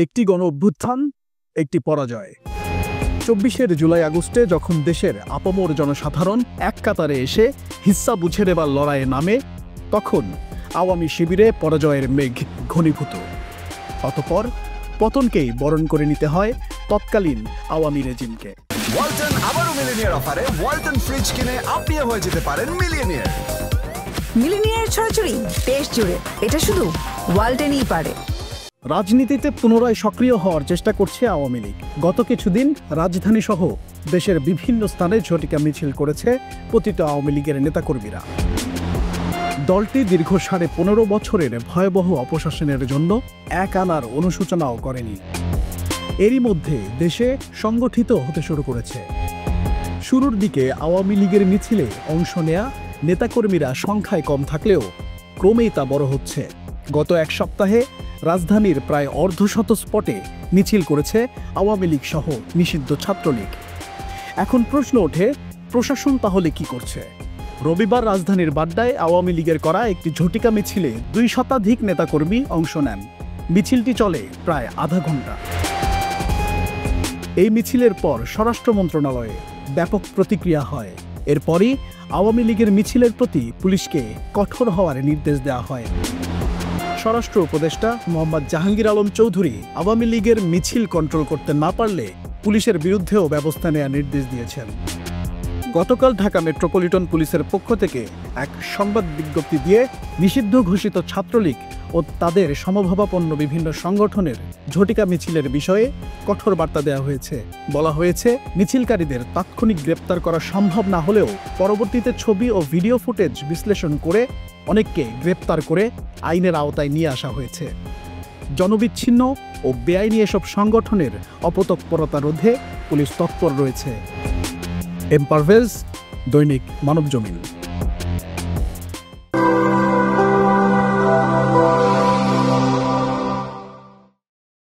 একটি গণ-অভ্যুত্থান, একটি পরাজয়। ২৪ জুলাই আগস্টে যখন দেশের আপামর জনসাধারণ এক কাতারে এসে হিস্সা বুঝে নেবার লড়াইয়ে নামে, তখন আওয়ামী শিবিরে পরাজয়ের মেঘ ঘনীভূত। অতঃপর পতনকেই বরণ করে নিতে হয় তৎকালীন আওয়ামী রেজিমকে। ওয়ালটন আবারও মিলিনিয়ার অফারে ওয়ালটন ফ্রিজ কিনে আপনিও হয়ে যেতে পারেন মিলিয়নিয়ার। মিলিনিয়ার ছড়াছড়ি দেশ জুড়ে, এটা শুধু ওয়ালটনই পারে। রাজনীতিতে পুনরায় সক্রিয় হওয়ার চেষ্টা করছে আওয়ামী লীগ। গত কিছুদিন রাজধানী সহ দেশের বিভিন্ন স্থানে ঝটিকা মিছিল করেছে পতিত আওয়ামী লীগের নেতাকর্মীরা। দলটি দীর্ঘ ১৫.৫ বছরের ভয়াবহ অপশাসনের জন্য এক আনার অনুশোচনাও করেনি। এরই মধ্যে দেশে সংগঠিত হতে শুরু করেছে। শুরুর দিকে আওয়ামী লীগের মিছিলে অংশ নেয়া নেতাকর্মীরা সংখ্যায় কম থাকলেও ক্রমেই তা বড় হচ্ছে। গত এক সপ্তাহে রাজধানীর প্রায় অর্ধশত স্পটে মিছিল করেছে আওয়ামী লীগ সহ নিষিদ্ধ ছাত্রলীগ। এখন প্রশ্ন ওঠে, প্রশাসন তাহলে কি করছে? রবিবার রাজধানীর বাড্ডায় আওয়ামী লীগের করা একটি ঝটিকা মিছিলে ২ শতাধিক নেতাকর্মী অংশ নেন। মিছিলটি চলে প্রায় আধা ঘন্টা। এই মিছিলের পর স্বরাষ্ট্র মন্ত্রণালয়ে ব্যাপক প্রতিক্রিয়া হয়। এরপরই আওয়ামী লীগের মিছিলের প্রতি পুলিশকে কঠোর হওয়ার নির্দেশ দেওয়া হয়। স্বরাষ্ট্র উপদেষ্টা মোহাম্মদ জাহাঙ্গীর আলম চৌধুরী আওয়ামী লীগের মিছিল কন্ট্রোল করতে না পারলে পুলিশের বিরুদ্ধেও ব্যবস্থা নেওয়ার নির্দেশ দিয়েছেন। গতকাল ঢাকা মেট্রোপলিটন পুলিশের পক্ষ থেকে এক সংবাদ বিজ্ঞপ্তি দিয়ে নিষিদ্ধ ঘোষিত ছাত্রলীগ ও তাদের সমভাবাপন্ন বিভিন্ন সংগঠনের ঝটিকা মিছিলের বিষয়ে কঠোর বার্তা দেওয়া হয়েছে। বলা হয়েছে, মিছিলকারীদের তাৎক্ষণিক গ্রেপ্তার করা সম্ভব না হলেও পরবর্তীতে ছবি ও ভিডিও ফুটেজ বিশ্লেষণ করে অনেককে গ্রেপ্তার করে আইনের আওতায় নিয়ে আসা হয়েছে। জনবিচ্ছিন্ন ও বেআইনি এসব সংগঠনের অপতৎপরতা রোধে পুলিশ তৎপর রয়েছে। এম পারভেজ, দৈনিক মানবজমিন।